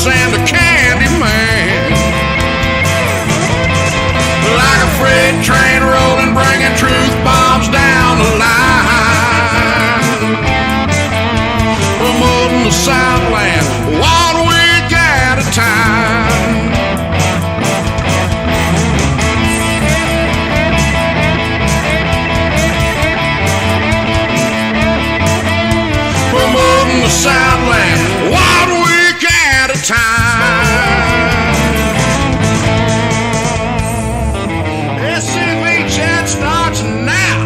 and the candy man. Like a freight train rolling, bringing truth bombs down the line. More than the Southland, 1 week at a time. More than the Southland, 1 week at a time. SCV chat starts now.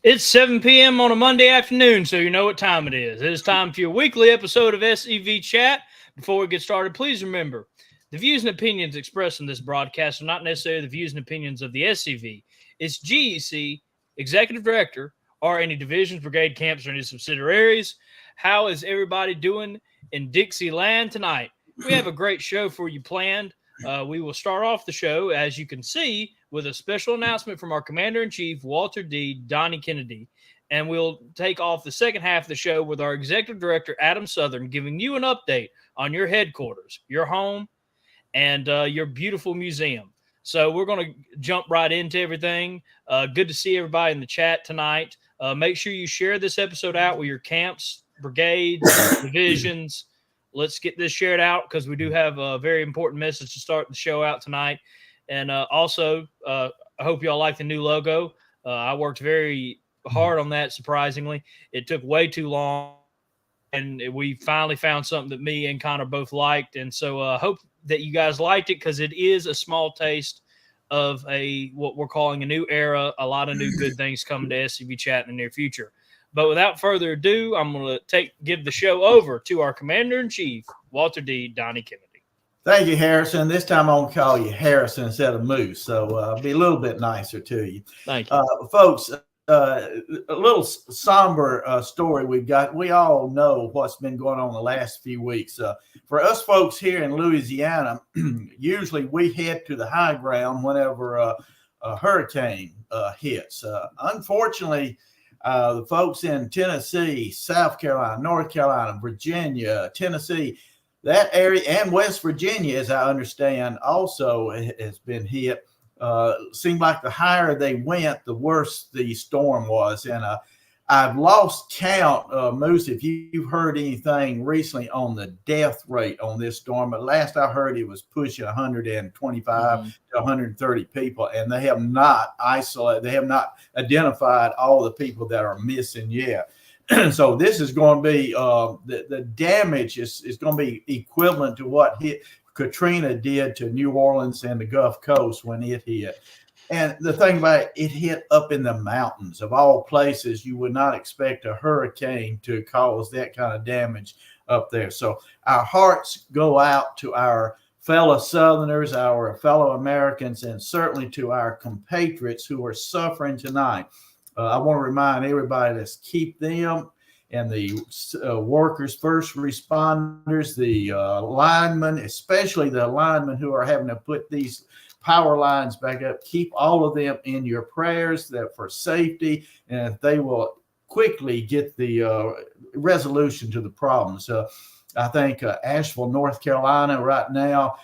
It's 7 p.m. on a Monday afternoon, so you know what time it is. It is time for your weekly episode of SCV Chat. Before we get started, please remember, the views and opinions expressed in this broadcast are not necessarily the views and opinions of the SCV, its GEC, Executive Director, or any divisions, brigade, camps, or any subsidiaries. How is everybody doing in Dixieland tonight? We have a great show for you planned. We will start off the show, as you can see, with a special announcement from our Commander-in-Chief, Walter D. Donnie Kennedy. And we'll take off the second half of the show with our Executive Director, Adam Southern, giving you an update on your headquarters, your home, and your beautiful museum. So we're going to jump right into everything. Good to see everybody in the chat tonight. Make sure you share this episode out with your camps, brigades, divisions. Let's get this shared out because we do have a very important message to start the show out tonight. And also, I hope y'all like the new logo. I worked very hard on that, surprisingly. It took way too long, and we finally found something that me and Connor both liked. And so I hope that you guys liked it because it is a small taste of what we're calling a new era, a lot of new good things coming to SCV Chat in the near future. But without further ado, I'm going to give the show over to our Commander-in-Chief, Walter D. Donnie Kennedy. Thank you, Harrison. This time I'm going to call you Harrison instead of Moose, so be a little bit nicer to you. Thank you. Folks, a little somber story we've got. We all know what's been going on the last few weeks. For us folks here in Louisiana, usually we head to the high ground whenever a hurricane hits. Unfortunately, the folks in Tennessee, South Carolina, North Carolina, Virginia, Tennessee, that area, and West Virginia, as I understand, also has been hit. Seemed like the higher they went, the worse the storm was. And I've lost count, Moose, if you've heard anything recently on the death rate on this storm. But last I heard, it was pushing 125 to 130 people, and they have not identified all the people that are missing yet. So this is going to be the damage is going to be equivalent to what Katrina did to New Orleans and the Gulf Coast when it hit. And the thing about it hit up in the mountains. Of all places, you would not expect a hurricane to cause that kind of damage up there. So our hearts go out to our fellow Southerners, our fellow Americans, and certainly to our compatriots who are suffering tonight. I want to remind everybody to keep them and the workers, first responders, the linemen, especially the linemen who are having to put these power lines back up. Keep all of them in your prayers that for safety, and they will quickly get the resolution to the problems. I think Asheville, North Carolina right now,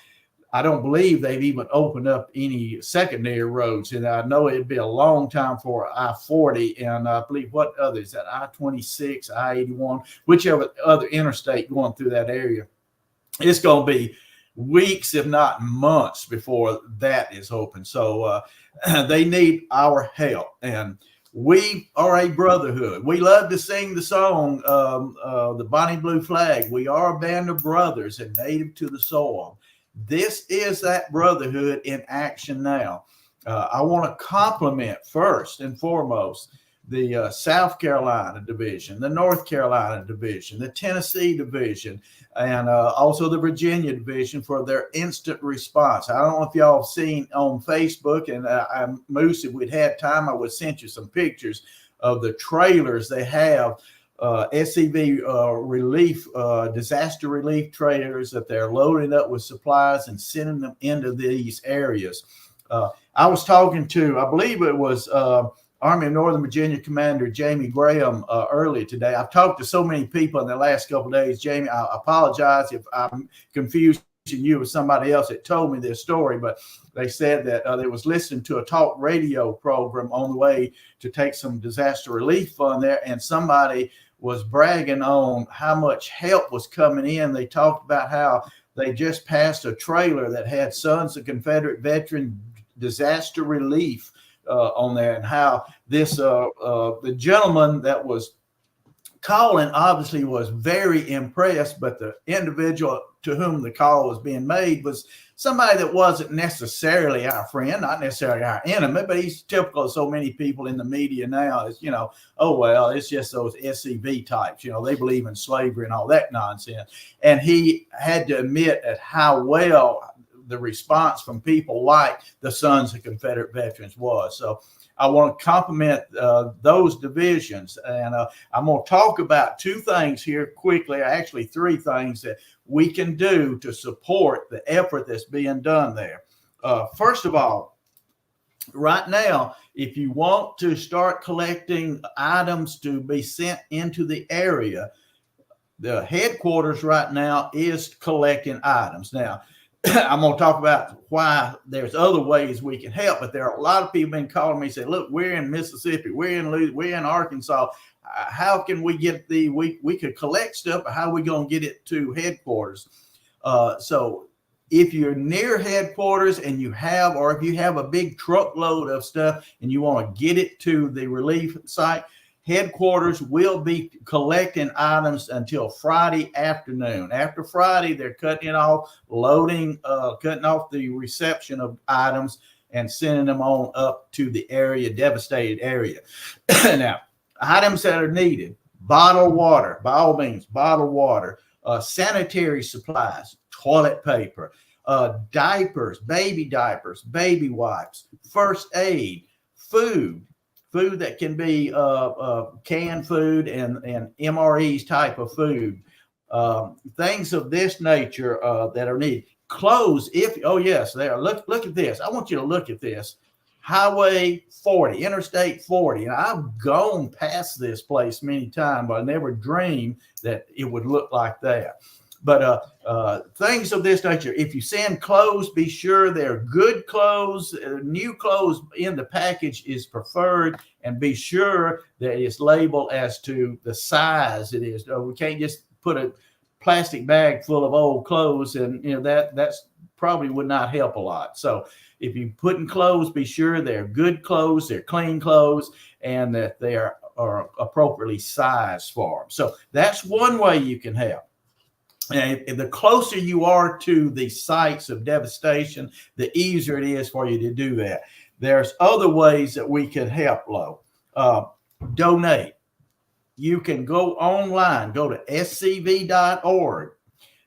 I don't believe they've even opened up any secondary roads. And I know it'd be a long time for I-40. And I believe what others, that I-26, I-81, whichever other interstate going through that area. It's going to be weeks, if not months, before that is open. So they need our help. And we are a brotherhood. We love to sing the song, the Bonnie Blue Flag. We are a band of brothers and native to the soil. This is that brotherhood in action now. I want to compliment first and foremost the South Carolina division, the North Carolina division, the Tennessee division, and also the Virginia division for their instant response. I don't know if y'all have seen on Facebook, and Moose, if we'd had time, I would send you some pictures of the trailers they have, SCV relief, disaster relief trailers that they're loading up with supplies and sending them into these areas. I was talking to, I believe it was Army of Northern Virginia Commander Jamie Graham earlier today. I've talked to so many people in the last couple of days. Jamie, I apologize if I'm confused you with somebody else that told me this story, but they said that they was listening to a talk radio program on the way to take some disaster relief fund there, and somebody was bragging on how much help was coming in. They talked about how they just passed a trailer that had Sons of Confederate Veteran disaster relief on there, and how this the gentleman that was calling obviously was very impressed, but the individual to whom the call was being made was somebody that wasn't necessarily our friend, not necessarily our enemy, but he's typical of so many people in the media now. Is, oh, well, it's just those SCV types, they believe in slavery and all that nonsense. And he had to admit at how well the response from people like the Sons of Confederate Veterans was. So I want to compliment those divisions. And I'm going to talk about two things here quickly, actually three things that we can do to support the effort that's being done there. First of all, right now, if you want to start collecting items to be sent into the area, the headquarters right now is collecting items. Now, I'm going to talk about why there's other ways we can help, but there are a lot of people been calling me and say, look, we're in Mississippi, we're in Arkansas. How can we get we could collect stuff, but how are we going to get it to headquarters? So if you're near headquarters and if you have a big truckload of stuff and you want to get it to the relief site, headquarters will be collecting items until Friday afternoon. After Friday, they're cutting it off, cutting off the reception of items and sending them on up to the devastated area. Now, items that are needed: bottled water, by all means, bottled water, sanitary supplies, toilet paper, diapers, baby wipes, first aid, food that can be canned food and MREs type of food, things of this nature that are needed. Clothes, yes, there. Look at this. I want you to look at this. Highway 40, Interstate 40. And I've gone past this place many times, but I never dreamed that it would look like that. But things of this nature, if you send clothes, be sure they're good clothes. New clothes in the package is preferred, and be sure that it's labeled as to the size it is. We can't just put a plastic bag full of old clothes, and that's probably would not help a lot. So if you put in clothes, be sure they're good clothes, they're clean clothes, and that they are appropriately sized for them. So that's one way you can help. And the closer you are to the sites of devastation, the easier it is for you to do that. There's other ways that we can help, donate. You can go online, go to scv.org.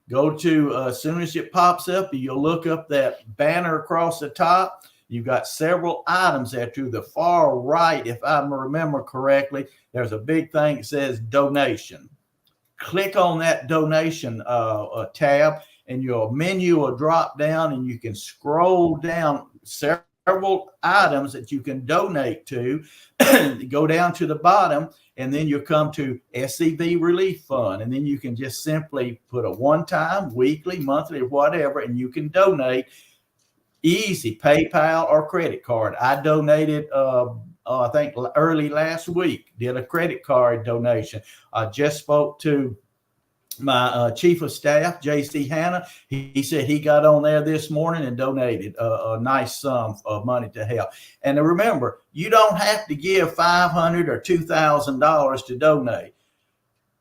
Go to, as soon as it pops up, you'll look up that banner across the top. You've got several items there to the far right. If I remember correctly, there's a big thing that says donation. Click on that donation tab, and your menu will drop down, and you can scroll down several items that you can donate to. Go down to the bottom, and then you'll come to SCV Relief Fund, and then you can just simply put a one-time, weekly, monthly, or whatever, and you can donate. Easy, PayPal or credit card. I donated I think early last week, did a credit card donation. I just spoke to my chief of staff, J.C. Hanna. He said he got on there this morning and donated a nice sum of money to help. And remember, you don't have to give $500 or $2,000 to donate.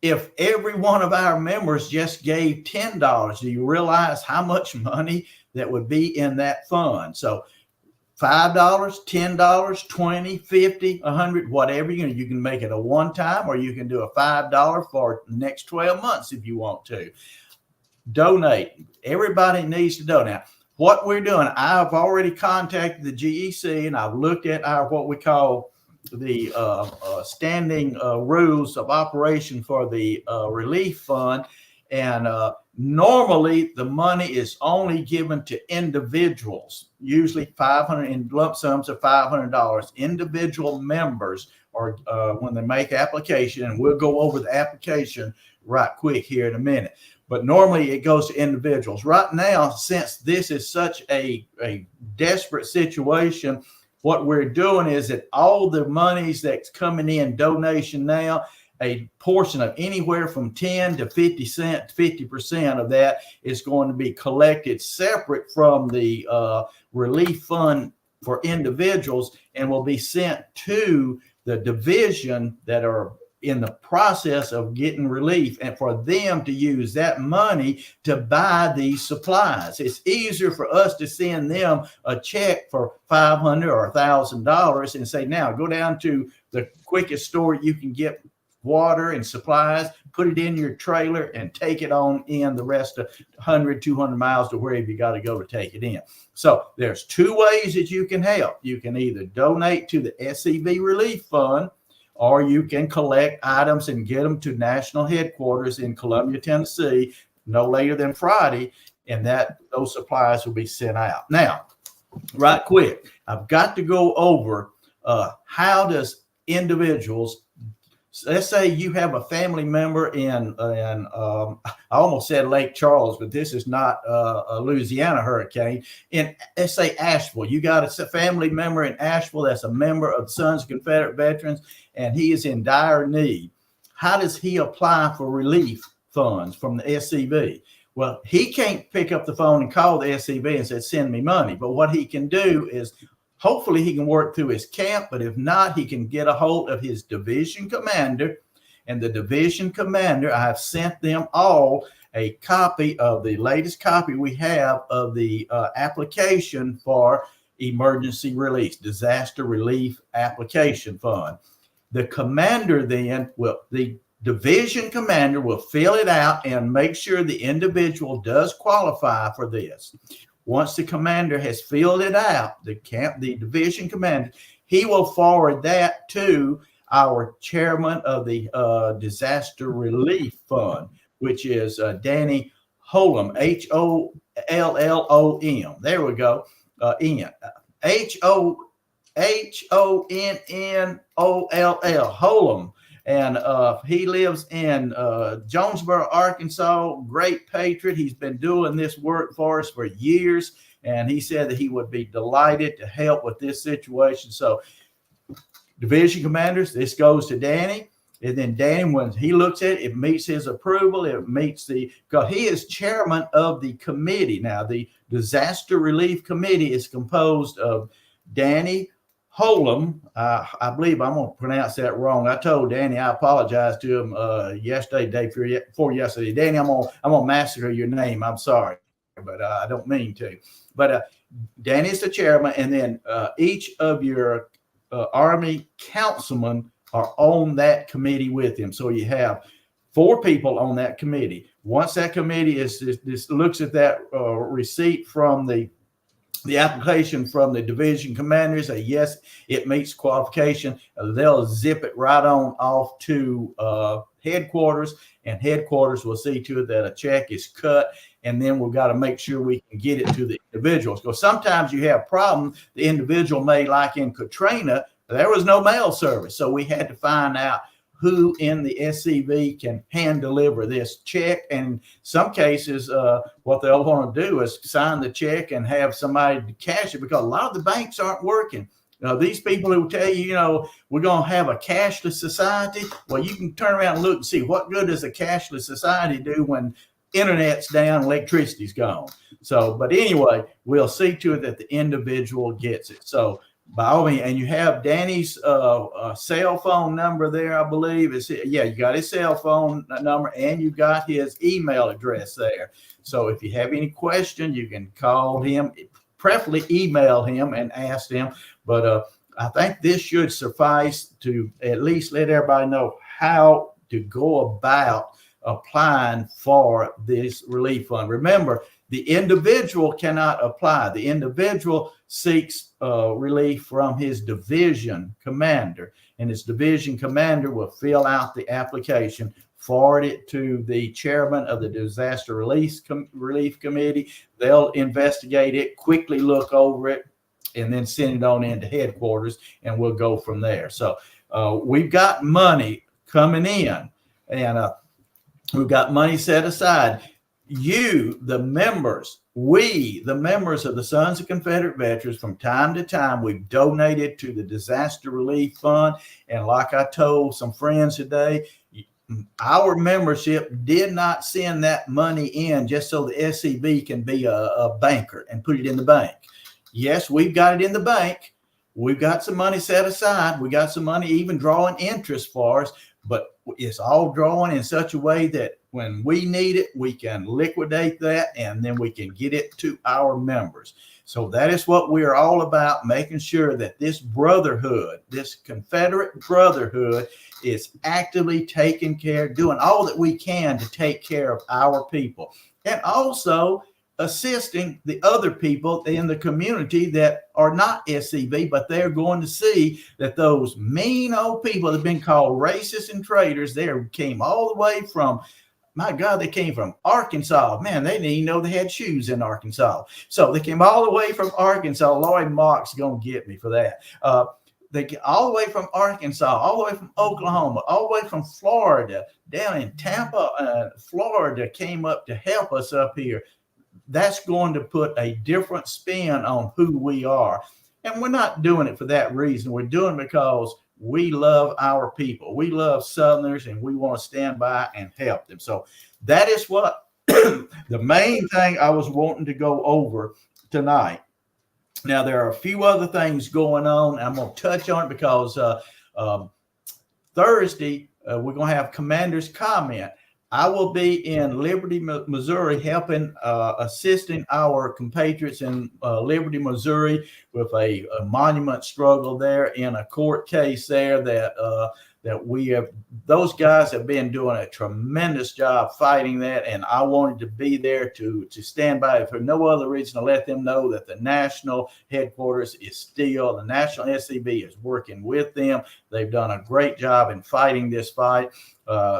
If every one of our members just gave $10, do you realize how much money that would be in that fund? So $5, $10, $20, $50, $100, whatever, you can make it a one time, or you can do a $5 for the next 12 months if you want to. Donate. Everybody needs to donate. What we're doing, I've already contacted the GEC, and I've looked at our what we call the standing rules of operation for the relief fund, and Normally, the money is only given to individuals, usually 500 in lump sums of $500. Individual members are when they make application, and we'll go over the application right quick here in a minute. But normally it goes to individuals. Right now, since this is such a desperate situation, what we're doing is that all the monies that's coming in donation now, a portion of anywhere from 10 to 50% of that is going to be collected separate from the relief fund for individuals and will be sent to the division that are in the process of getting relief, and for them to use that money to buy these supplies. It's easier for us to send them a check for $500 or $1,000 and say, now go down to the quickest store you can get water and supplies, put it in your trailer and take it on in the rest of 100, 200 miles to wherever you got to go to take it in. So there's two ways that you can help. You can either donate to the SCV Relief Fund, or you can collect items and get them to national headquarters in Columbia, Tennessee, no later than Friday, and those supplies will be sent out. Now, right quick, I've got to go over how does individuals, let's say you have a family member in I almost said Lake Charles, but this is not a Louisiana hurricane. In, let's say, Asheville, you got a family member in Asheville that's a member of the Sons of Confederate Veterans, and he is in dire need. How does he apply for relief funds from the SCV? Well, he can't pick up the phone and call the SCV and say, send me money. But what he can do is, hopefully he can work through his camp, but if not, he can get a hold of his division commander. And the division commander, I have sent them all a copy of the latest copy we have of the application for emergency release, disaster relief application fund. The commander then the division commander will fill it out and make sure the individual does qualify for this. Once the commander has filled it out, the division commander, he will forward that to our chairman of the Disaster Relief Fund, which is Danny Hollom, Hollom. There we go. Honnoll, Hollom. And he lives in Jonesboro, Arkansas. Great patriot. He's been doing this work for us for years. And he said that he would be delighted to help with this situation. So, division commanders, this goes to Danny. And then Danny, when he looks at it, it meets his approval. It meets because he is chairman of the committee. Now, the Disaster Relief Committee is composed of Danny Hollom. I believe I'm going to pronounce that wrong. I told Danny, I apologize to him yesterday, day before yesterday. Danny, I'm gonna massacre your name. I'm sorry, but I don't mean to. But Danny is the chairman, and then each of your Army councilmen are on that committee with him. So you have 4 people on that committee. Once that committee looks at that receipt from the application from the division commander, say, yes, it meets qualification, they'll zip it right on off to headquarters, and headquarters will see to it that a check is cut, and then we've got to make sure we can get it to the individuals. Because sometimes you have problems. The individual may, like in Katrina, there was no mail service, so we had to find out who in the SCV can hand deliver this check. And in some cases, what they'll want to do is sign the check and have somebody to cash it, because a lot of the banks aren't working. These people who tell you, we're going to have a cashless society. Well, you can turn around and look and see what good does a cashless society do when internet's down, electricity's gone. So, but anyway, we'll see to it that the individual gets it. So, by all means, and you have Danny's cell phone number there, I believe. You got his cell phone number, and you got his email address there. So if you have any question, you can call him, preferably email him and ask him. But I think this should suffice to at least let everybody know how to go about applying for this relief fund. Remember, The individual cannot apply. The individual seeks relief from his division commander, and his division commander will fill out the application, forward it to the chairman of the Disaster Relief Committee. They'll investigate it, quickly look over it, and then send it on into headquarters, and we'll go from there. So we've got money coming in, and we've got money set aside. You, the members, we, the members of the Sons of Confederate Veterans, from time to time, we've donated to the Disaster Relief Fund. And like I told some friends today, our membership did not send that money in just so the SCV can be a banker and put it in the bank. Yes, we've got it in the bank. We've got some money set aside. We got some money even drawing interest for us, but it's all drawing in such a way that when we need it, we can liquidate that, and then we can get it to our members. So that is what we are all about, making sure that this brotherhood, this Confederate brotherhood, is actively taking care, doing all that we can to take care of our people, and also assisting the other people in the community that are not SCV, but they're going to see that those mean old people that have been called racists and traitors, they came all the way from, my God, they came from Arkansas. Man, they didn't even know they had shoes in Arkansas. So they came all the way from Arkansas. Lloyd Mock's going to get me for that. They get all the way from Arkansas, all the way from Oklahoma, all the way from Florida, down in Tampa, Florida, came up to help us up here. That's going to put a different spin on who we are. And we're not doing it for that reason. We're doing it because we love our people. We love Southerners, and we want to stand by and help them. So that is what the main thing I was wanting to go over tonight. Now, there are a few other things going on. I'm going to touch on it because Thursday, we're going to have Commander's Comment. I will be in Liberty, Missouri, helping, assisting our compatriots in Liberty, Missouri, with a monument struggle there in a court case there that we have. Those guys have been doing a tremendous job fighting that, and I wanted to be there to stand by it for no other reason, to let them know that the national headquarters is still, the national SCV is working with them. They've done a great job in fighting this fight.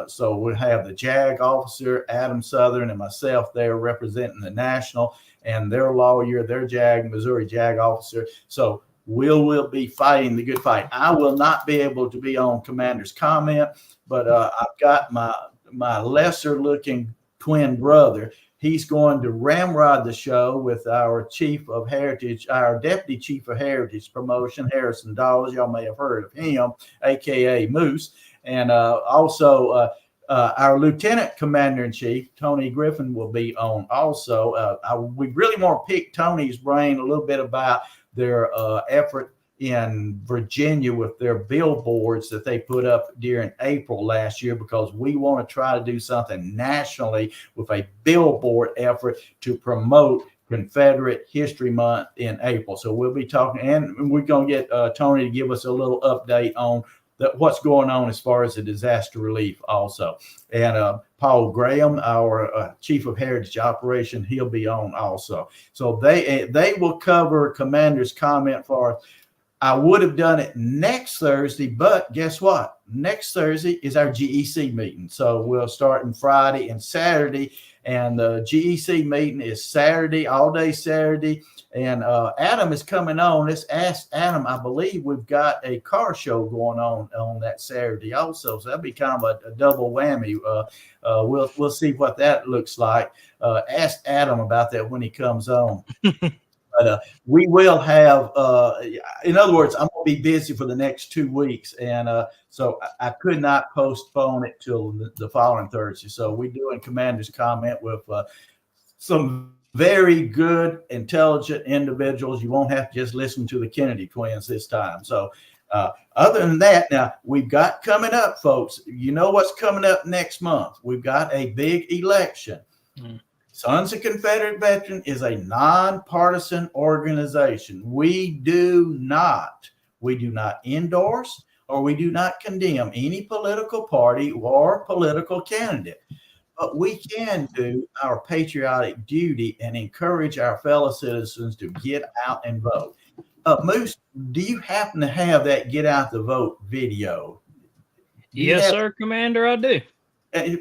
So we'll have the JAG officer, Adam Southern, and myself there representing the national, and their lawyer, their JAG, Missouri JAG officer. So we'll be fighting the good fight. I will not be able to be on Commander's Comment, but I've got my lesser looking twin brother. He's going to ramrod the show with our Chief of Heritage, our Deputy Chief of Heritage promotion, Harrison Dawes. Y'all may have heard of him, aka Moose. And also our Lieutenant Commander-in-Chief, Tony Griffin, will be on also. We really want to pick Tony's brain a little bit about their effort in Virginia with their billboards that they put up during April last year, because we want to try to do something nationally with a billboard effort to promote Confederate History Month in April. So we'll be talking, and we're going to get Tony to give us a little update on what's going on as far as the disaster relief also. And Paul Graham, our Chief of Heritage Operation, he'll be on also. So they will cover Commander's Comment for us. I would have done it next Thursday, but guess what? Next Thursday is our GEC meeting. So we'll start on Friday and Saturday, and the GEC meeting is Saturday, all day Saturday. And Adam is coming on. Let's ask Adam. I believe we've got a car show going on that Saturday also. So that'd be kind of a double whammy. We'll see what that looks like. Ask Adam about that when he comes on. But we will have, in other words, I'm going to be busy for the next 2 weeks. And so I could not postpone it till the following Thursday. So we're doing Commander's Comment with some very good, intelligent individuals. You won't have to just listen to the Kennedy twins this time. So other than that, now we've got coming up, folks. You know what's coming up next month? We've got a big election. Sons of Confederate Veteran is a nonpartisan organization. We do not endorse or we do not condemn any political party or political candidate. but we can do our patriotic duty and encourage our fellow citizens to get out and vote. Moose, do you happen to have that Get Out the Vote video? Yes, sir, Commander, I do.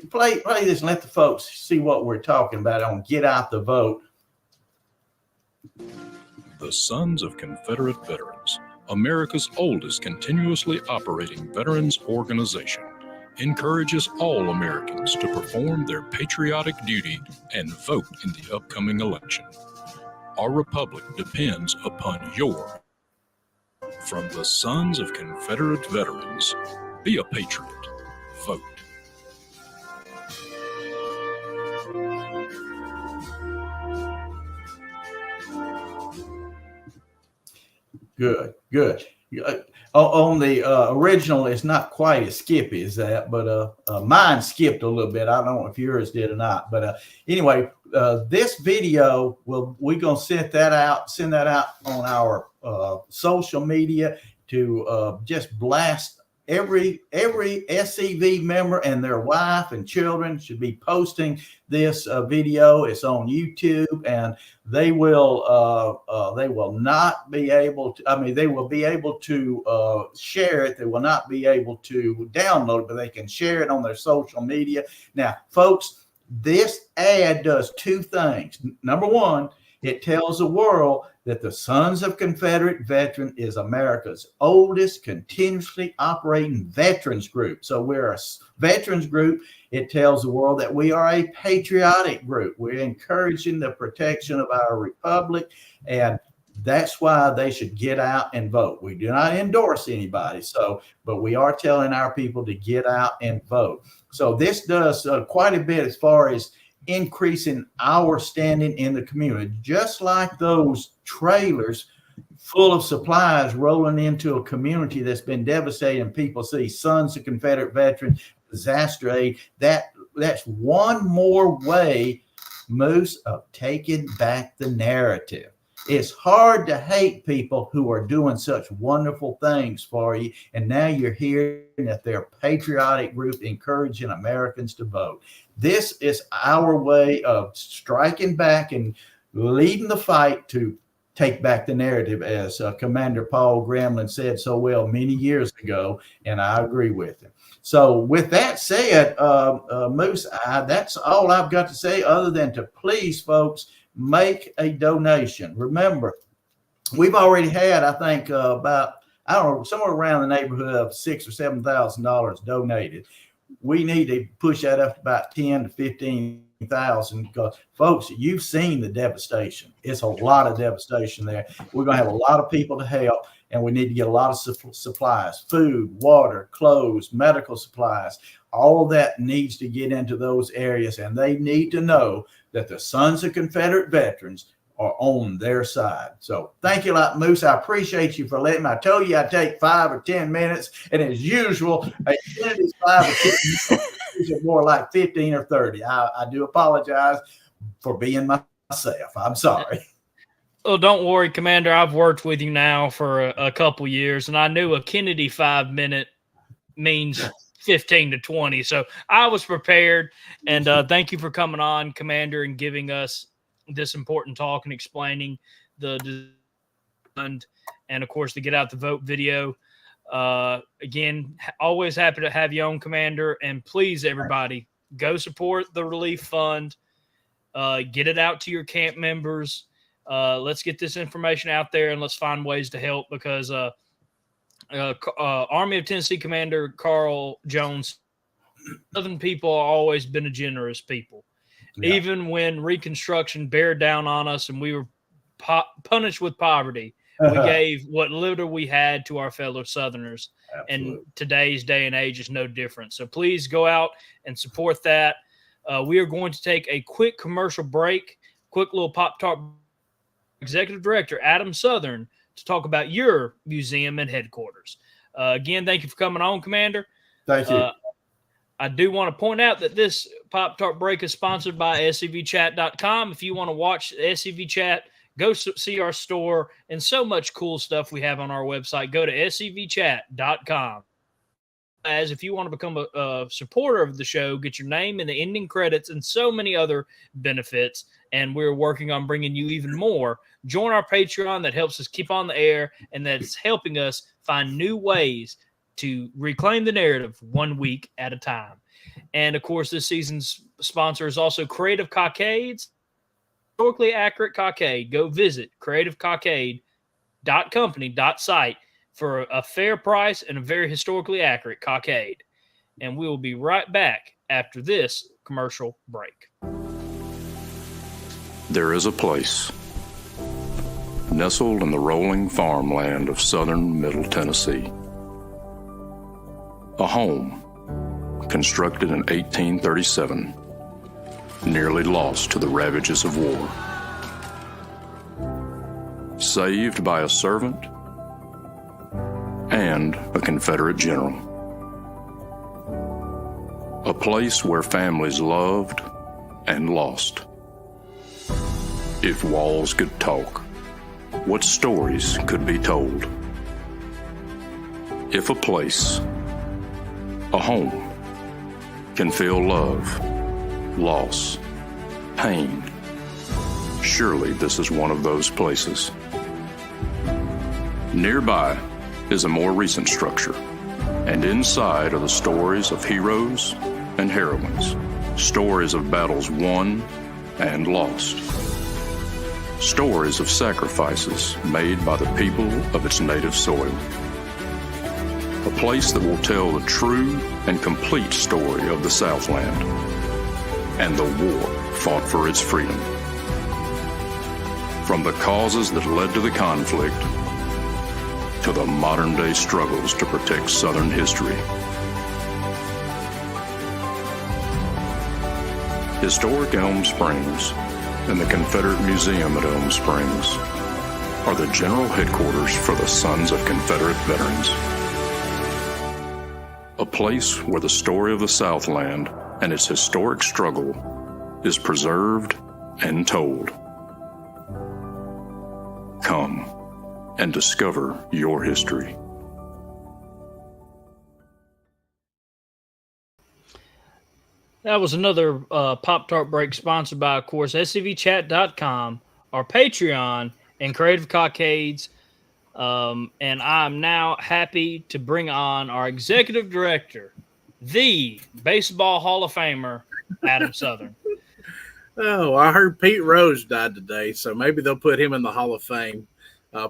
Play this and let the folks see what we're talking about on Get Out the Vote. The Sons of Confederate Veterans, America's oldest continuously operating veterans organization, encourages all Americans to perform their patriotic duty and vote in the upcoming election. Our republic depends upon your. From the Sons of Confederate Veterans, be a patriot. Vote. Good. On the original, it's not quite as skippy as that, but mine skipped a little bit. I don't know if yours did or not, but anyway, this video we're gonna send that out on our social media to just blast every SCV member and their wife and children should be posting this video. It's on YouTube, and they will not be able to. I mean, they will be able to share it. They will not be able to download it, but they can share it on their social media. Now, folks, this ad does two things. Number one, it tells the world that the Sons of Confederate Veteran is America's oldest continuously operating veterans group. So we're a veterans group. It tells the world that we are a patriotic group. We're encouraging the protection of our republic, and that's why they should get out and vote. We do not endorse anybody, but we are telling our people to get out and vote. So this does quite a bit as far as increasing our standing in the community, just like those trailers full of supplies rolling into a community that's been devastated, and people see Sons of Confederate Veterans, disaster aid. That's one more way, Moose, of taking back the narrative. It's hard to hate people who are doing such wonderful things for you, and now you're hearing that they're a patriotic group encouraging Americans to vote. This is our way of striking back and leading the fight to take back the narrative, as Commander Paul Gremlin said so well many years ago, and I agree with him. So with that said, Moose, that's all I've got to say, other than to please, folks, make a donation. Remember, we've already had, I think, about, I don't know, somewhere around the neighborhood of $6,000 or $7,000 donated. We need to push that up to about 10 to 15,000, because, folks, you've seen the devastation. It's a lot of devastation there. We're going to have a lot of people to help, and we need to get a lot of supplies, food, water, clothes, medical supplies. All of that needs to get into those areas, and they need to know that the Sons of Confederate Veterans are on their side. So thank you a lot, Moose. I appreciate you for letting me. I told you I'd take 5 or 10 minutes, and as usual, a minute is 5 or 10 minutes. It's more like 15 or 30. I do apologize for being myself. I'm sorry. Well, don't worry, Commander. I've worked with you now for a couple years, and I knew a Kennedy 5-minute means 15 to 20. So I was prepared, and thank you for coming on, Commander, and giving us this important talk and explaining the and of course the Get Out the Vote video. Again, always happy to have you on, Commander, and please, everybody, go support the relief fund. Get it out to your camp members. Let's get this information out there, and let's find ways to help, because Army of Tennessee Commander Carl Jones, Southern people have always been a generous people. Yeah. Even when Reconstruction bear down on us and we were punished with poverty, we gave what little we had to our fellow Southerners. Absolutely. And today's day and age is no different. So please go out and support that. We are going to take a quick commercial break, quick little Pop-Tart Executive Director Adam Southern to talk about your museum and headquarters. Again, thank you for coming on, Commander. Thank you. I do want to point out that this Pop-Tart break is sponsored by SCVchat.com. If you want to watch SCV Chat, go see our store and so much cool stuff we have on our website. Go to SCVchat.com. as if you want to become a supporter of the show, get your name in the ending credits and so many other benefits. And we're working on bringing you even more. Join our Patreon that helps us keep on the air and that's helping us find new ways to reclaim the narrative 1 week at a time. And of course, this season's sponsor is also Creative Cockades, historically accurate cockade. Go visit creativecockade.company.site for a fair price and a very historically accurate cockade. And we will be right back after this commercial break. There is a place nestled in the rolling farmland of southern Middle Tennessee. A home constructed in 1837, nearly lost to the ravages of war. Saved by a servant and a Confederate general. A place where families loved and lost. If walls could talk, what stories could be told? If a place, a home, can feel love, loss, pain, surely this is one of those places. Nearby is a more recent structure, and inside are the stories of heroes and heroines, stories of battles won and lost, stories of sacrifices made by the people of its native soil. A place that will tell the true and complete story of the Southland and the war fought for its freedom. From the causes that led to the conflict to the modern-day struggles to protect Southern history. Historic Elm Springs and the Confederate Museum at Elm Springs are the general headquarters for the Sons of Confederate Veterans. A place where the story of the Southland and its historic struggle is preserved and told. Come and discover your history. That was another Pop-Tart break sponsored by, of course, SCVchat.com, our Patreon, and Creative Cockades. And I'm now happy to bring on our executive director, the Baseball Hall of Famer, Adam Southern. Oh, I heard Pete Rose died today, so maybe they'll put him in the Hall of Fame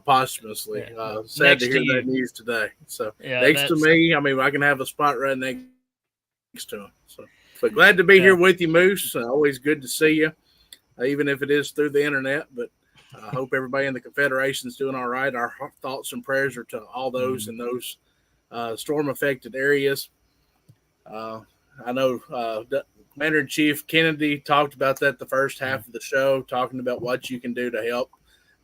posthumously. Yeah. Sad to hear that news today. So Yeah, next to me, I mean, I can have a spot right next to him. So, but glad to be here with you, Moose. Always good to see you, even if it is through the internet. But I hope everybody in the Confederation is doing all right. Our thoughts and prayers are to all those in those storm-affected areas. I know Commander-in-Chief Kennedy talked about that the first half of the show, talking about what you can do to help.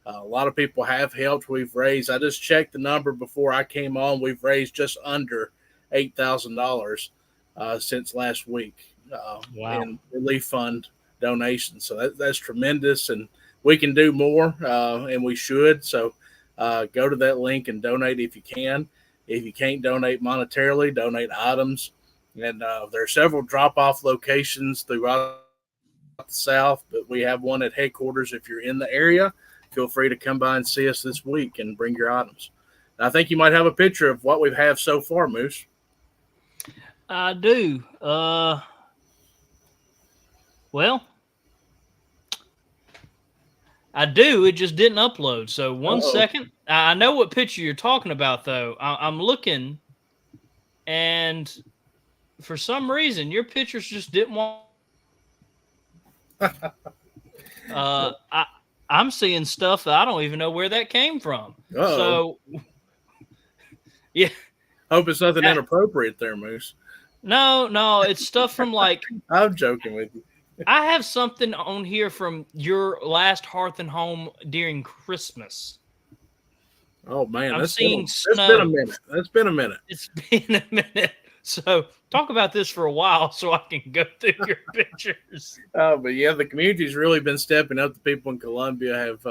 A lot of people have helped. We've raised, I just checked the number before I came on, we've raised just under $8,000 since last week in relief fund donations. So that's tremendous, and we can do more, and we should. So go to that link and donate if you can. If you can't donate monetarily, donate items. And there are several drop-off locations throughout the South, but we have one at headquarters. If you're in the area, feel free to come by and see us this week and bring your items. And I think you might have a picture of what we have so far, Moose. I do. Well, I do. It just didn't upload. So one second. I know what picture you're talking about, though. I'm looking, and for some reason, your pictures just didn't want. I'm seeing stuff that I don't even know where that came from. So, yeah. Hope it's nothing inappropriate there, Moose. No, it's stuff from like. I'm joking with you. I have something on here from your last Hearth and Home during Christmas. Oh man, I'm seeing snow. That's been a minute. It's been a minute. So talk about this for a while so I can go through your pictures. Oh, but yeah, the community's really been stepping up. The people in Columbia have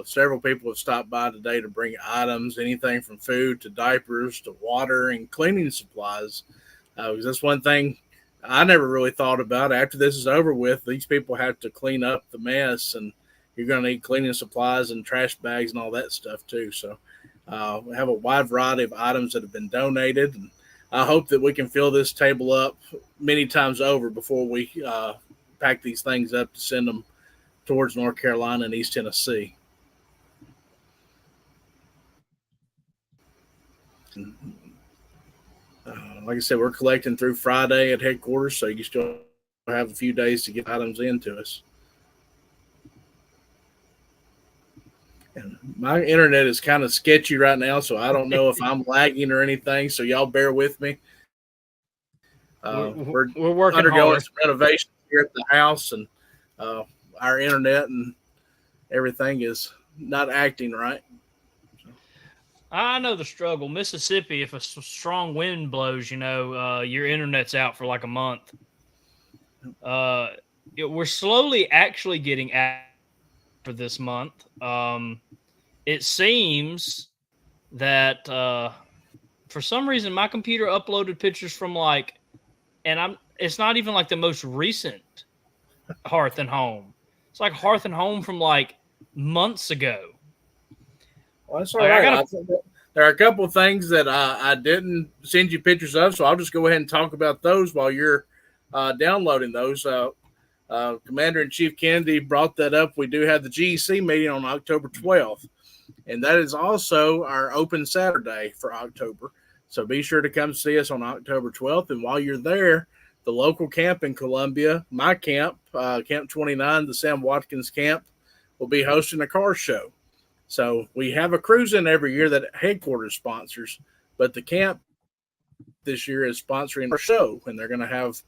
Several people have stopped by today to bring items, anything from food to diapers to water and cleaning supplies. Because that's one thing I never really thought about. After this is over with, these people have to clean up the mess, and you're going to need cleaning supplies and trash bags and all that stuff too. So we have a wide variety of items that have been donated, and I hope that we can fill this table up many times over before we pack these things up to send them towards North Carolina and East Tennessee. Like I said, we're collecting through Friday at headquarters, so you still have a few days to get items into us. And my internet is kind of sketchy right now, so I don't know if I'm lagging or anything, so y'all bear with me. We're working undergoing hard. some renovations here at the house, and our internet and everything is not acting right. I know the struggle. Mississippi, if a strong wind blows, your internet's out for like a month. We're slowly actually getting out for this month. It seems that for some reason my computer uploaded pictures from it's not even like the most recent Hearth and Home. It's like Hearth and Home from like months ago. Well, that's all right. There are a couple of things that I didn't send you pictures of, so I'll just go ahead and talk about those while you're downloading those. Commander-in-Chief Kennedy brought that up. We do have the GEC meeting on October 12th, and that is also our open Saturday for October. So be sure to come see us on October 12th. And while you're there, the local camp in Columbia, my camp, Camp 29, the Sam Watkins camp, will be hosting a car show. So we have a cruise in every year that headquarters sponsors, but the camp this year is sponsoring our show, and they're going to have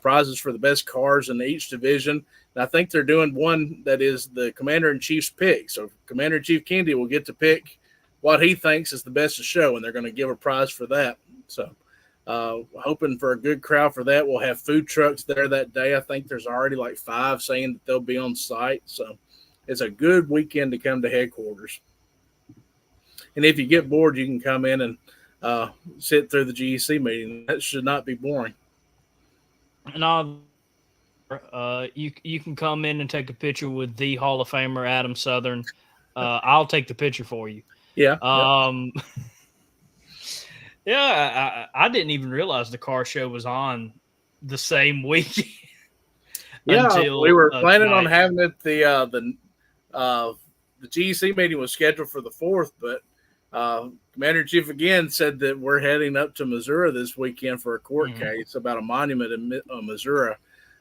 prizes for the best cars in each division. And I think they're doing one that is the Commander-in-Chief's pick. So Commander-in-Chief Kennedy will get to pick what he thinks is the best of show, and they're going to give a prize for that. So hoping for a good crowd for that. We'll have food trucks there that day. I think there's already like 5 saying that they'll be on site. So it's a good weekend to come to headquarters. And if you get bored, you can come in and sit through the GEC meeting. That should not be boring. And you can come in and take a picture with the Hall of Famer Adam Southern. I'll take the picture for you. Yeah. Yeah. I didn't even realize the car show was on the same weekend. Yeah, until, we were planning tonight. on having it. The GEC meeting was scheduled for the 4th, but Commander-in-Chief again said that we're heading up to Missouri this weekend for a court case about a monument in Missouri.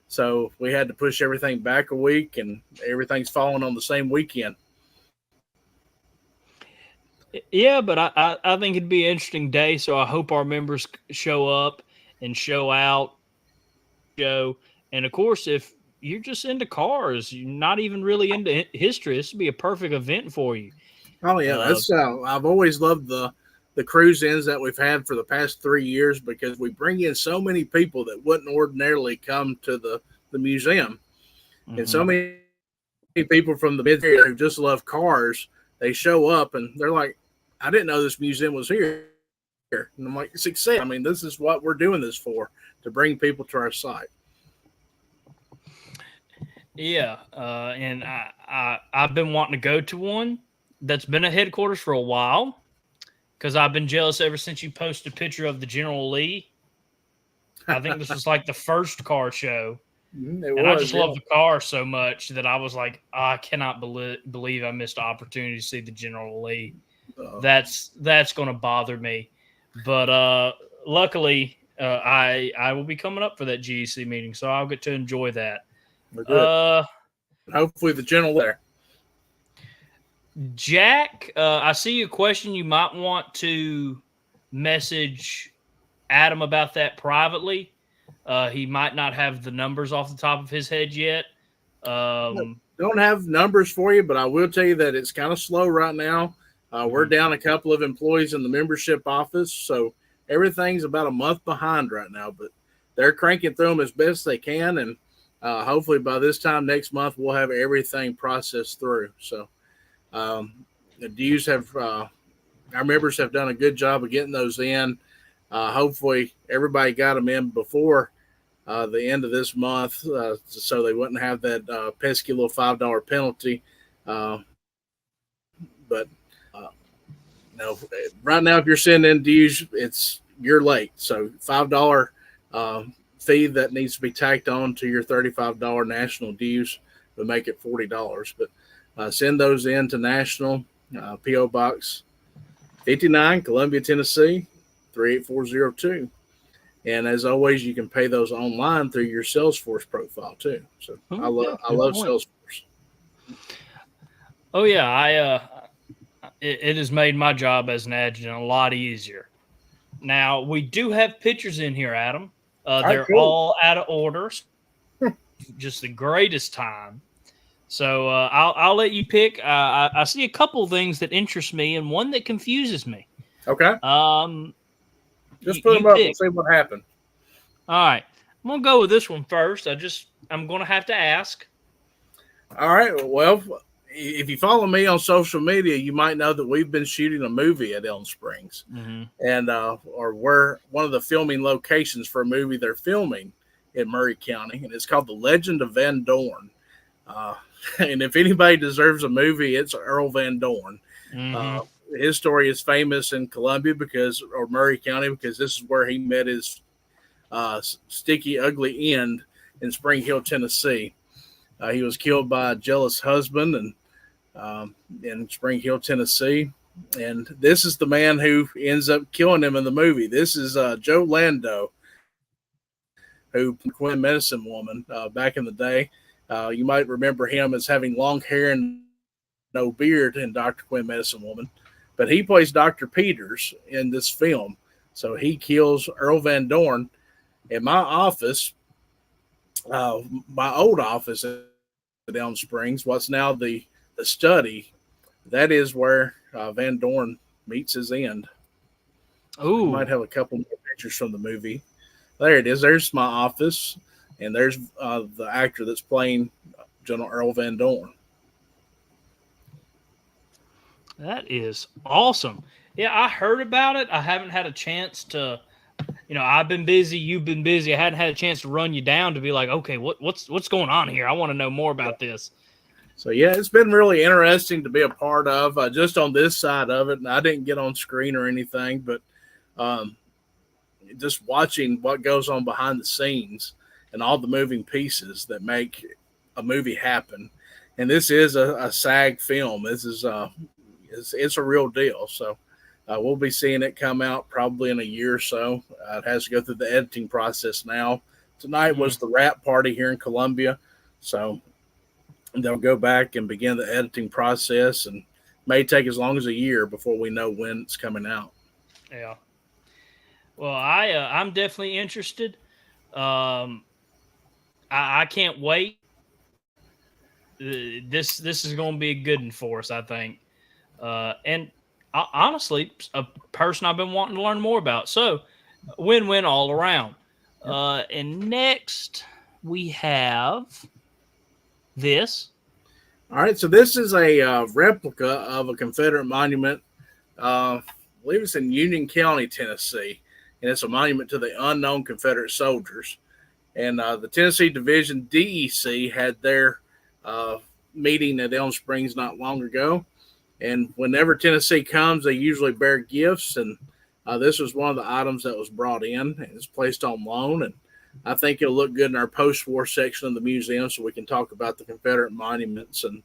So we had to push everything back a week, and everything's falling on the same weekend. Yeah, but I think it'd be an interesting day, so I hope our members show up and show out. And, of course, if you're just into cars, you're not even really into history, this would be a perfect event for you. Oh, yeah. That's I've always loved the cruise-ins that we've had for the past 3 years, because we bring in so many people that wouldn't ordinarily come to the museum. Mm-hmm. And so many people from the mid-area who just love cars, they show up and they're like, I didn't know this museum was here. And I'm like, success. I mean, this is what we're doing this for, to bring people to our site. Yeah, and I've been wanting to go to one that's been at headquarters for a while, because I've been jealous ever since you posted a picture of the General Lee. I think this was like the first car show. I just love the car so much that I was like, I cannot believe I missed the opportunity to see the General Lee. That's going to bother me. But luckily, I will be coming up for that GEC meeting, so I'll get to enjoy that. We're good. Hopefully the General there. Jack, I see a question. You might want to message Adam about that privately. He might not have the numbers off the top of his head yet. Don't have numbers for you, but I will tell you that it's kind of slow right now. We're down a couple of employees in the membership office, so everything's about a month behind right now, but they're cranking through them as best they can, and hopefully by this time next month we'll have everything processed through. So The dues have our members have done a good job of getting those in. Hopefully, everybody got them in before the end of this month, so they wouldn't have that pesky little $5 penalty. But no, right now, if you're sending in dues, you're late. So $5 fee that needs to be tacked on to your $35 national dues would make it $40. But send those in to National P.O. Box 59, Columbia, Tennessee 38402. And as always, you can pay those online through your Salesforce profile too. So I love Salesforce. Oh yeah, it has made my job as an adjutant a lot easier. Now we do have pictures in here, Adam. They're all out of order. Just the greatest time. So I'll let you pick. I see a couple things that interest me and one that confuses me. Okay. Just put them up and see what happened. All right. I'm going to go with this one first. I'm going to have to ask. All right. Well, if you follow me on social media, you might know that we've been shooting a movie at Elm Springs. Mm-hmm. And or we're one of the filming locations for a movie they're filming in Murray County. And it's called The Legend of Van Dorn. And if anybody deserves a movie, it's Earl Van Dorn. Mm-hmm. His story is famous in Columbia or Murray County because this is where he met his sticky, ugly end in Spring Hill, Tennessee. He was killed by a jealous husband in Spring Hill, Tennessee. And this is the man who ends up killing him in the movie. This is Joe Lando, who Quinn Medicine Woman back in the day. You might remember him as having long hair and no beard in Dr. Quinn Medicine Woman. But he plays Dr. Peters in this film. So he kills Earl Van Dorn. In my office, my old office at Elm Springs, what's now the study, that is where Van Dorn meets his end. Oh, might have a couple more pictures from the movie. There it is. There's my office. And there's the actor that's playing General Earl Van Dorn. That is awesome. Yeah, I heard about it. I haven't had a chance to, I've been busy. You've been busy. I hadn't had a chance to run you down to be like, okay, what's going on here? I want to know more about this. So, yeah, it's been really interesting to be a part of just on this side of it. And I didn't get on screen or anything, but just watching what goes on behind the scenes and all the moving pieces that make a movie happen. And this is a SAG film. This is it's a real deal. So we'll be seeing it come out probably in a year or so. It has to go through the editing process now. Tonight was the wrap party here in Columbia. So they'll go back and begin the editing process, and may take as long as a year before we know when it's coming out. Yeah. Well, I'm definitely interested. I can't wait. This is going to be a good one for us, I think. And honestly, a person I've been wanting to learn more about. So, win-win all around. And next, we have this. All right, so this is a replica of a Confederate monument. I believe it's in Union County, Tennessee. And it's a monument to the unknown Confederate soldiers. And the Tennessee Division DEC had their meeting at Elm Springs not long ago. And whenever Tennessee comes, they usually bear gifts. And this was one of the items that was brought in and it's placed on loan. And I think it'll look good in our post-war section of the museum so we can talk about the Confederate monuments. And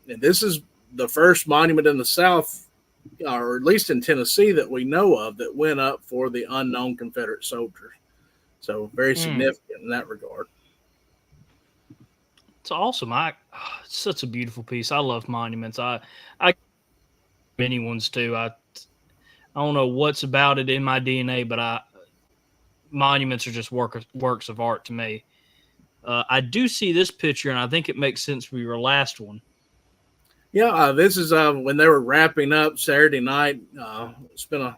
this is the first monument in the South, or at least in Tennessee, that we know of that went up for the unknown Confederate soldiers. So very significant in that regard. It's awesome. It's such a beautiful piece. I love monuments. I many ones too. I don't know what's about it in my DNA, but monuments are just works of art to me. I do see this picture, and I think it makes sense for your last one. Yeah, this is when they were wrapping up Saturday night. It's been a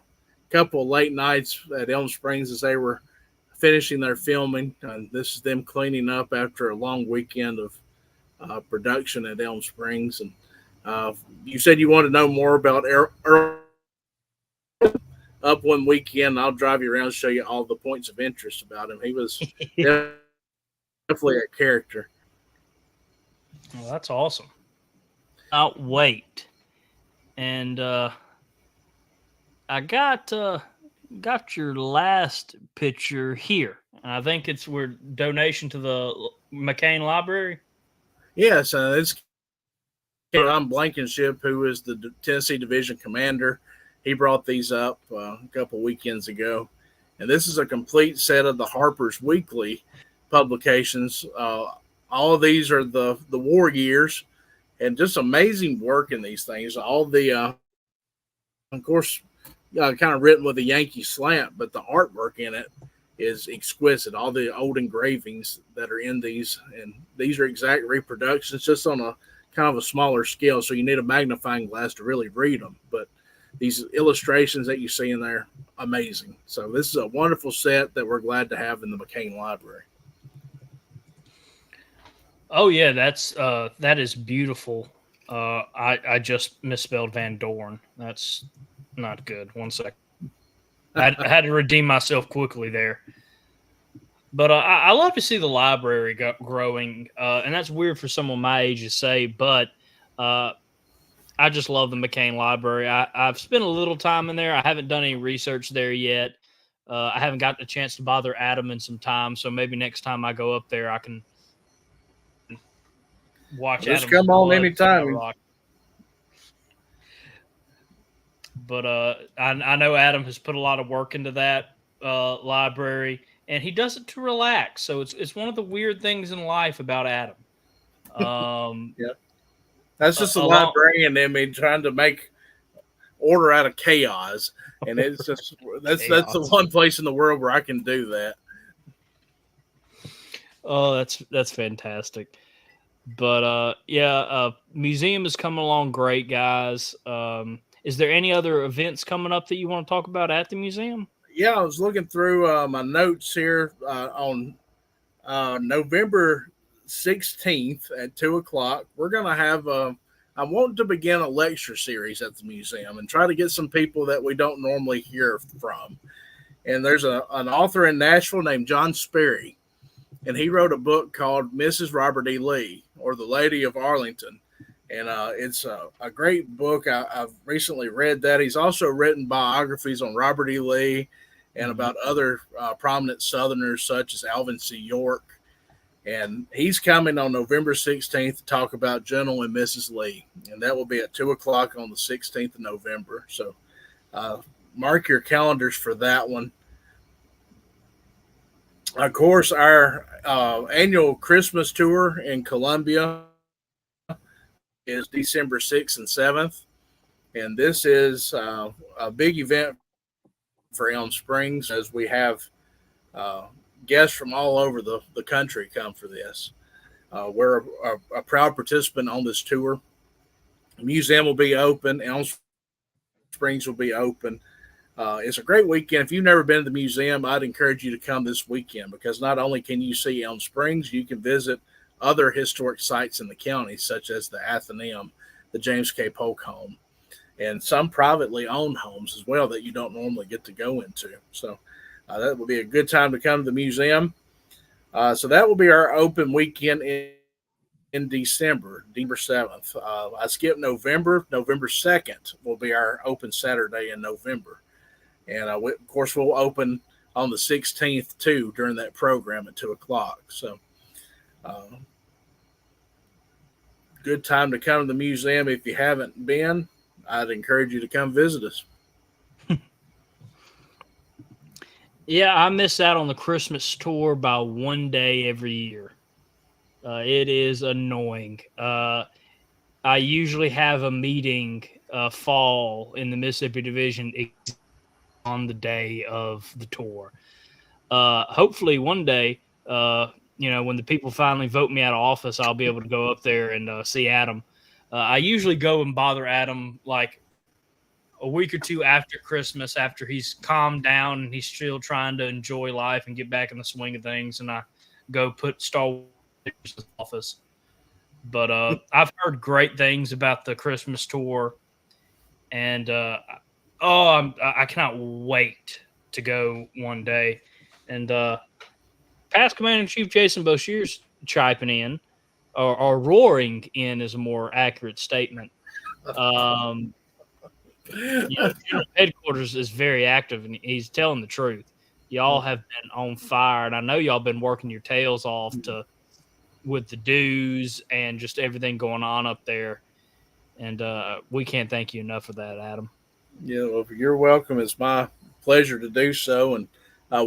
couple of late nights at Elm Springs as they were finishing their filming. This is them cleaning up after a long weekend of production at Elm Springs. And You said you want to know more about Earl up one weekend. I'll drive you around and show you all the points of interest about him. He was definitely a character. Well, that's awesome. I'll wait. And I got your last picture here. And I think it's we're donation to the McCain Library. Yes, it's Tom Blankenship, who is the Tennessee Division Commander. He brought these up a couple weekends ago. And this is a complete set of the Harper's Weekly publications. All of these are the war years, and just amazing work in these things. All the, of course, kind of written with a Yankee slant, but the artwork in it is exquisite. All the old engravings that are in these, and these are exact reproductions, just on a kind of a smaller scale. So you need a magnifying glass to really read them. But these illustrations that you see in there, amazing. So this is a wonderful set that we're glad to have in the McCain Library. Oh yeah, that is beautiful. I just misspelled Van Dorn. That's not good. 1 second. I had to redeem myself quickly there. But I love to see the library growing, and that's weird for someone my age to say, but I just love the McCain Library. I've spent a little time in there. I haven't done any research there yet. I haven't gotten a chance to bother Adam in some time, so maybe next time I go up there, I can watch Just Adam's come on blood anytime. rock. But I know Adam has put a lot of work into that library, and he does it to relax. So it's one of the weird things in life about Adam. Yeah, that's just a librarian in me trying to make order out of chaos, and it's just that's the one place in the world where I can do that. Oh, that's fantastic. But museum is coming along great, guys. Is there any other events coming up that you want to talk about at the museum? Yeah, I was looking through my notes here on November 16th at 2:00. We're going to have I want to begin a lecture series at the museum and try to get some people that we don't normally hear from. And there's an author in Nashville named John Sperry, and he wrote a book called Mrs. Robert E. Lee, or The Lady of Arlington. And it's a great book. I've recently read that. He's also written biographies on Robert E. Lee and about other prominent Southerners such as Alvin C. York. And he's coming on November 16th to talk about General and Mrs. Lee. And that will be at 2:00 on the 16th of November. So mark your calendars for that one. Of course, our annual Christmas tour in Columbia is December 6th and 7th. And this is a big event for Elm Springs, as we have guests from all over the country come for this. We're a proud participant on this tour. The museum will be open. Elm Springs will be open. It's a great weekend. If you've never been to the museum, I'd encourage you to come this weekend, because not only can you see Elm Springs, you can visit other historic sites in the county, such as the Athenaeum, the James K. Polk home, and some privately owned homes as well that you don't normally get to go into. So that will be a good time to come to the museum. So that will be our open weekend in December 7th. I skipped November. November 2nd will be our open Saturday in November. And of course, we'll open on the 16th too during that program at 2:00. So good time to come to the museum. If you haven't been, I'd encourage you to come visit us. Yeah, I miss out on the Christmas tour by 1 day every year. It is annoying. I usually have a meeting fall in the Mississippi Division on the day of the tour. Hopefully one day, when the people finally vote me out of office, I'll be able to go up there and see Adam. I usually go and bother Adam like a week or two after Christmas, after he's calmed down and he's still trying to enjoy life and get back in the swing of things. And I go put Star Wars in his office. But I've heard great things about the Christmas tour, and I cannot wait to go one day. And past Commander-in-Chief Jason Boshear's chiming in, or roaring in is a more accurate statement. General Headquarters is very active, and he's telling the truth. Y'all have been on fire, and I know y'all been working your tails off with the dues and just everything going on up there. And we can't thank you enough for that, Adam. Yeah, well, you're welcome. It's my pleasure to do so. And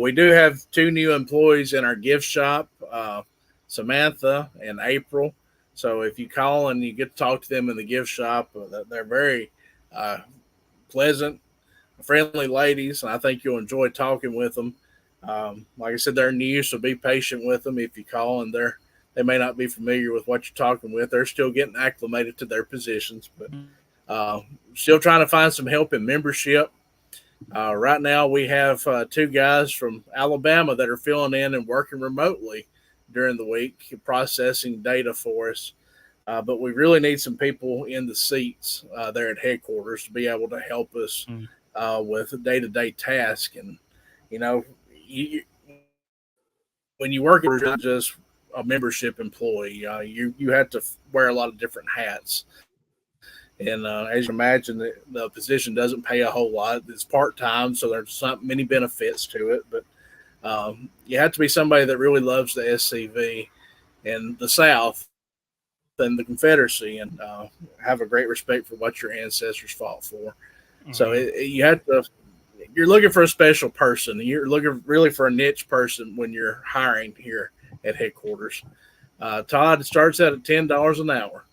we do have 2 new employees in our gift shop, Samantha and April. So if you call and you get to talk to them in the gift shop, they're very pleasant, friendly ladies, and I think you'll enjoy talking with them. Like I said, they're new, so be patient with them if you call, and they may not be familiar with what you're talking with. They're still getting acclimated to their positions, but still trying to find some help in membership. Right now, we have 2 guys from Alabama that are filling in and working remotely during the week, processing data for us. But we really need some people in the seats there at headquarters to be able to help us with a day-to-day task. And, when you work as just a membership employee, you have to wear a lot of different hats. And as you imagine, the position doesn't pay a whole lot. It's part-time, so there's not many benefits to it. But you have to be somebody that really loves the SCV and the South and the Confederacy, and have a great respect for what your ancestors fought for. Mm-hmm. So you're looking for a special person. You're looking really for a niche person when you're hiring here at headquarters. Todd starts out at $10 an hour.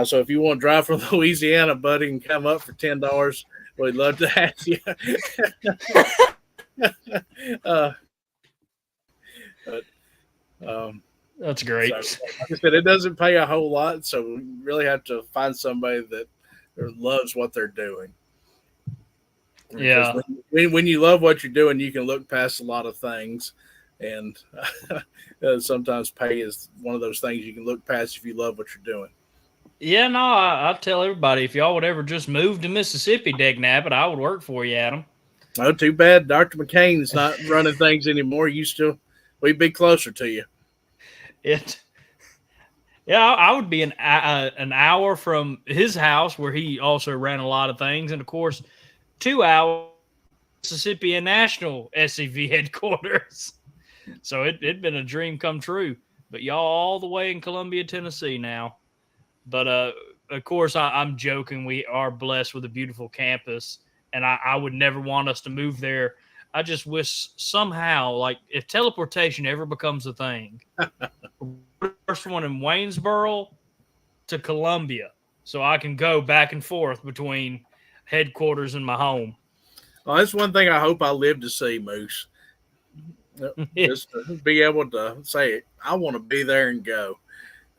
So if you want to drive from Louisiana, buddy, and come up for $10, we'd love to have you. That's great. So, like I said, it doesn't pay a whole lot, so we really have to find somebody that loves what they're doing. Yeah. When you love what you're doing, you can look past a lot of things, and sometimes pay is one of those things you can look past if you love what you're doing. Yeah, no, I tell everybody, if y'all would ever just move to Mississippi, Dagnabbit, I would work for you, Adam. Oh, too bad Dr. McCain's not running things anymore. We'd be closer to you. I would be an hour from his house where he also ran a lot of things, and of course 2 hours Mississippi and National SCV headquarters. So it'd been a dream come true. But y'all all the way in Columbia, Tennessee now. But of course I'm joking. We are blessed with a beautiful campus, and I would never want us to move there. I just wish somehow, like, if teleportation ever becomes a thing, first one in Waynesboro to Columbia, so I can go back and forth between headquarters and my home. Well, that's one thing I hope I live to see, Moose. Just to be able to say, I want to be there and go.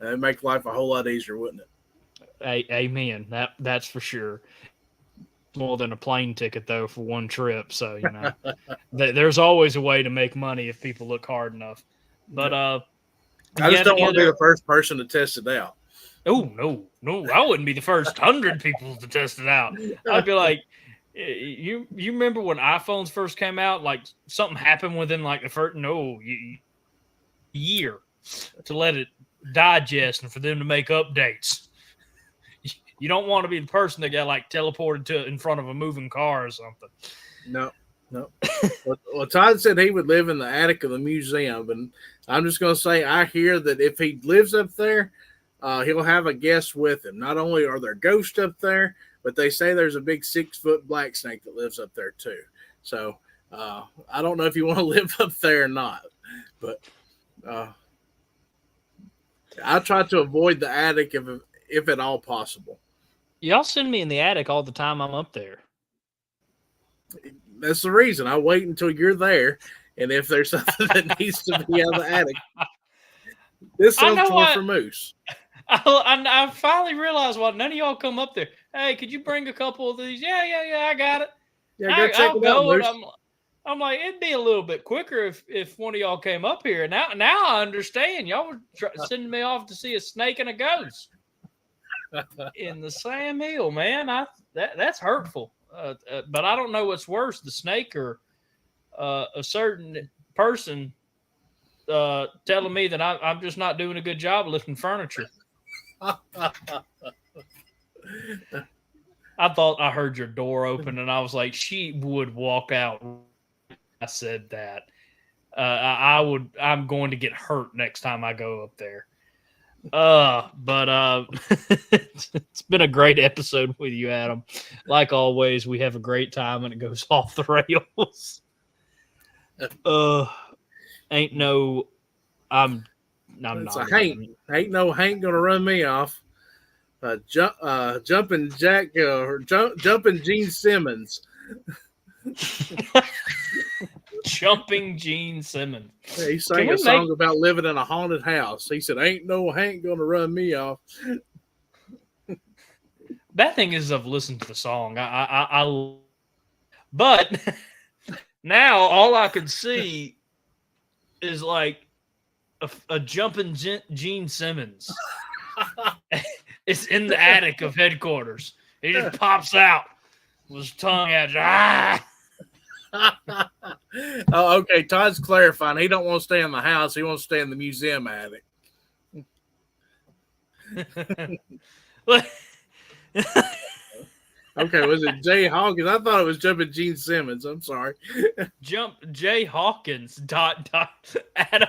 It'd make life a whole lot easier, wouldn't it? Amen. That's for sure. More than a plane ticket, though, for one trip. So, there's always a way to make money if people look hard enough. But I just don't want to be the first person to test it out. Oh, no. I wouldn't be the first 100 people to test it out. I'd be like, you remember when iPhones first came out? Like, something happened within, like, the first year to let it digest and for them to make updates. You don't want to be the person that got, like, teleported to in front of a moving car or something. No. Well, Todd said he would live in the attic of the museum, and I'm just going to say I hear that if he lives up there, he'll have a guest with him. Not only are there ghosts up there, but they say there's a big 6-foot black snake that lives up there too. So I don't know if you want to live up there or not, but I try to avoid the attic if at all possible. Y'all send me in the attic all the time I'm up there. That's the reason. I wait until you're there, and if there's something that needs to be out of the attic, this sounds more for Moose. I finally realized why none of y'all come up there. Hey, could you bring a couple of these? Yeah, I got it. Yeah, go check it out, Moose. I'm like, it'd be a little bit quicker if one of y'all came up here. Now I understand. Y'all were sending me off to see a snake and a ghost in the Sam Hill, man. That's hurtful. But I don't know what's worse, the snake or a certain person telling me that I'm just not doing a good job lifting furniture. I thought I heard your door open, and I was like, she would walk out. I said that. I'm going to get hurt next time I go up there. But it's been a great episode with you, Adam. Like always, we have a great time and it goes off the rails. Ain't no ain't no Hank gonna run me off. Jumping Gene Simmons. Jumping Gene Simmons. He sang a song about living in a haunted house. He said, "Ain't no Hank gonna run me off." That thing is, I've listened to the song. But now all I can see is like a jumping Gene Simmons. It's in the attic of headquarters. He just pops out with his tongue out. Oh, okay. Todd's clarifying. He don't want to stay in the house. He wants to stay in the museum attic. Okay, was it Jay Hawkins? I thought it was Jumping Gene Simmons. I'm sorry. Jump Jay Hawkins. Adam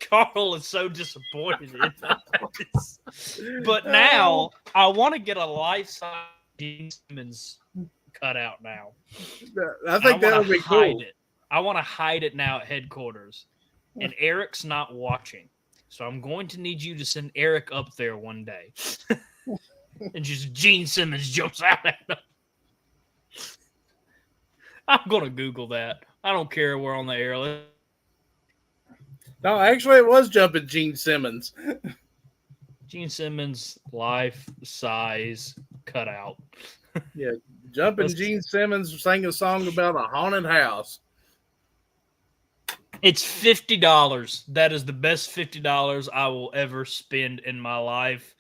Carl is so disappointed in us. But now I want to get a life-size Gene Simmons cutout now. I think that would be cool. I want to hide it now at headquarters. And Eric's not watching. So I'm going to need you to send Eric up there one day. And just Gene Simmons jumps out at him. I'm going to Google that. I don't care. We're on the air. No, actually, it was Jumping Gene Simmons. Gene Simmons life-size cutout. Yeah, Jumping Gene Simmons sang a song about a haunted house. It's $50. That is the best $50 I will ever spend in my life.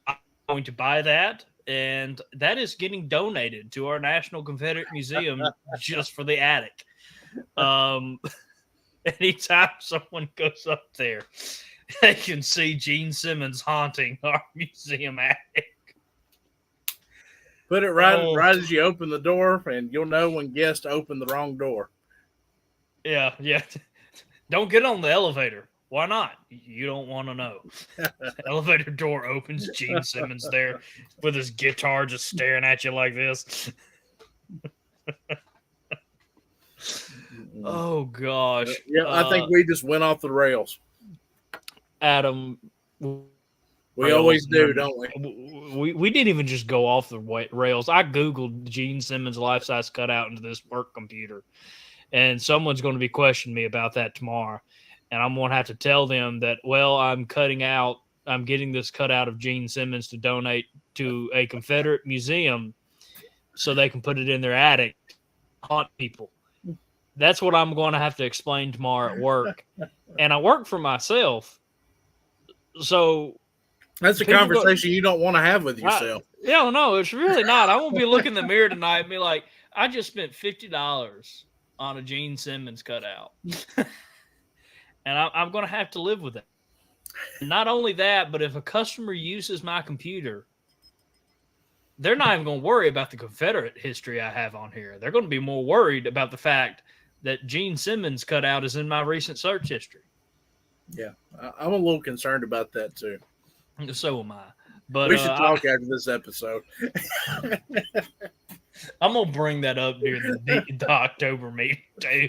I'm going to buy that, and that is getting donated to our Confederate Museum just for the attic. Anytime someone goes up there, they can see Gene Simmons haunting our museum attic. Put it right as you open the door, and you'll know when guests open the wrong door. Yeah. Don't get on the elevator. Why not? You don't want to know. Elevator door opens. Gene Simmons there with his guitar just staring at you like this. Oh, gosh. Yeah, I think we just went off the rails. Adam. We always do, don't we? We didn't even just go off the rails. I Googled Gene Simmons life-size cutout into this work computer. And someone's going to be questioning me about that tomorrow. And I'm going to have to tell them that, well, I'm getting this cutout of Gene Simmons to donate to a Confederate museum so they can put it in their attic, haunt people. That's what I'm going to have to explain tomorrow at work. And I work for myself. So that's a conversation you don't want to have with yourself. No, it's really not. I won't be looking in the mirror tonight and be like, I just spent $50 on a Gene Simmons cutout. And I'm going to have to live with it. Not only that, but if a customer uses my computer, they're not even going to worry about the Confederate history I have on here. They're going to be more worried about the fact that Gene Simmons cutout is in my recent search history. Yeah, I'm a little concerned about that too. So am I. But we should talk after this episode. I'm going to bring that up during the October meeting, too.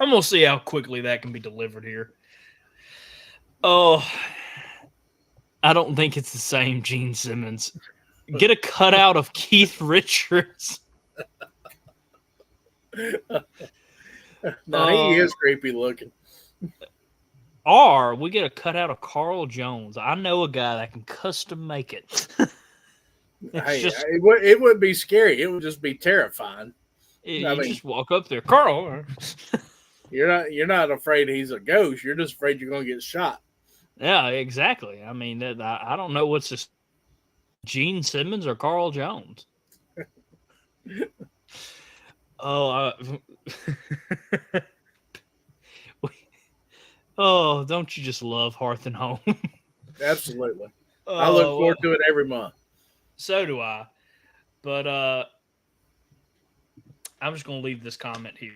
I'm going to see how quickly that can be delivered here. Oh, I don't think it's the same Gene Simmons. Get a cutout of Keith Richards. No, he is creepy looking. Or we get a cutout of Carl Jones. I know a guy that can custom make it. It wouldn't be scary. It would just be terrifying. You just walk up there, Carl. You're not afraid he's a ghost. You're just afraid you're going to get shot. Yeah, exactly. I mean, I don't know what's this, Gene Simmons or Carl Jones. Oh, oh, don't you just love Hearth and Home? Absolutely. I look forward to it every month. So do I. But I'm just going to leave this comment here.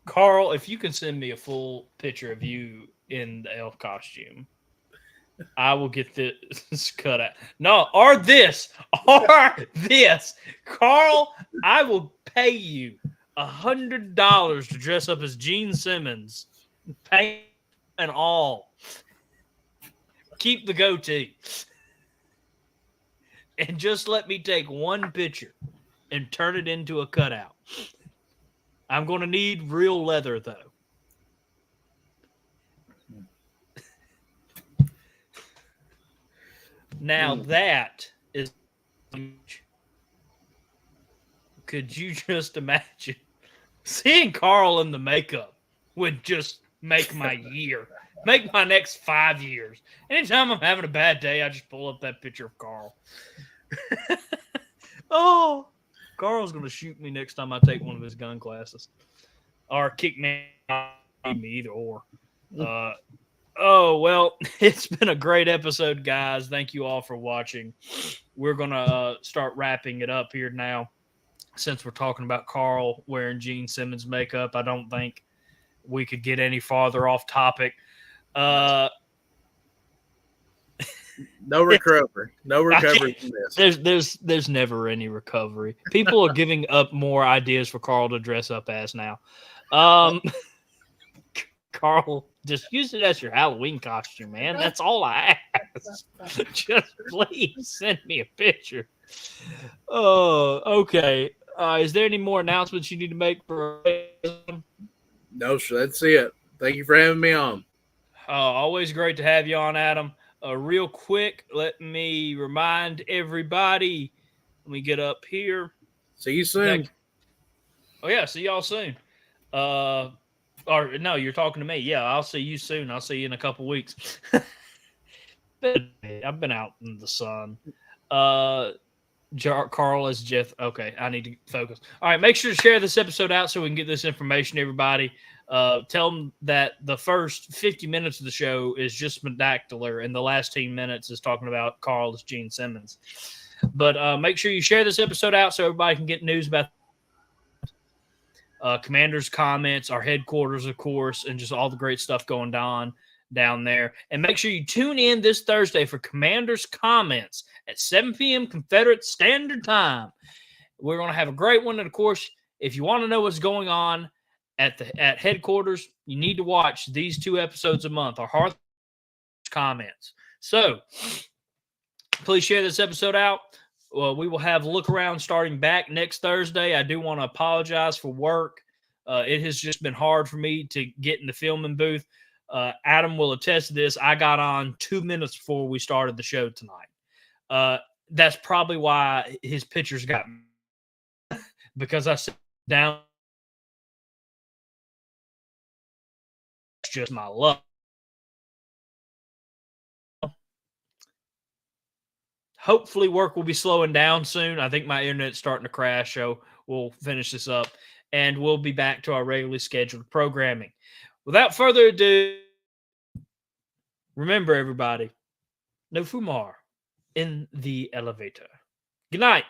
Carl, if you can send me a full picture of you in the elf costume, I will get this cut out. No, or this. Carl, I will pay you $100 to dress up as Gene Simmons. Paint and all. Keep the goatee. And just let me take one picture and turn it into a cutout. I'm going to need real leather, though. Now that is... Could you just imagine? Seeing Carl in the makeup would just make my year. Make my next 5 years. Anytime I'm having a bad day, I just pull up that picture of Carl. Oh, Carl's going to shoot me next time I take one of his gun classes. Or kick me, either or. Oh, well, it's been a great episode, guys. Thank you all for watching. We're going to start wrapping it up here now. Since we're talking about Carl wearing Gene Simmons makeup, I don't think we could get any farther off topic. No recovery. No recovery from this. There's never any recovery. People are giving up more ideas for Carl to dress up as now. Carl, just use it as your Halloween costume, man. That's all I ask. Just please send me a picture. Oh, okay. Is there any more announcements you need to make for? No, sir. That's it. Thank you for having me on. Always great to have you on, Adam. Real quick, let me remind everybody. Let me get up here. See you soon. Oh, yeah. See y'all soon. Or no, you're talking to me. Yeah, I'll see you soon. I'll see you in a couple weeks. I've been out in the sun. Carl is Jeff. Okay, I need to focus. All right, make sure to share this episode out so we can get this information to everybody. Tell them that the first 50 minutes of the show is just Medactylar, and the last 10 minutes is talking about Carl as Gene Simmons. But make sure you share this episode out so everybody can get news about Commander's comments, our headquarters, of course, and just all the great stuff going on down there. And make sure you tune in this Thursday for Commander's comments at 7 p.m. Confederate Standard Time. We're going to have a great one. And, of course, if you want to know what's going on at headquarters, you need to watch these 2 episodes a month, our Hearth comments. So please share this episode out. Well, we will have Look Around starting back next Thursday. I do want to apologize for work. It has just been hard for me to get in the filming booth. Adam will attest to this. I got on 2 minutes before we started the show tonight. That's probably why his pictures got because I sat down. It's just my luck. Hopefully work will be slowing down soon. I think my internet's starting to crash, so we'll finish this up, and we'll be back to our regularly scheduled programming. Without further ado, remember, everybody, no fumar in the elevator. Good night.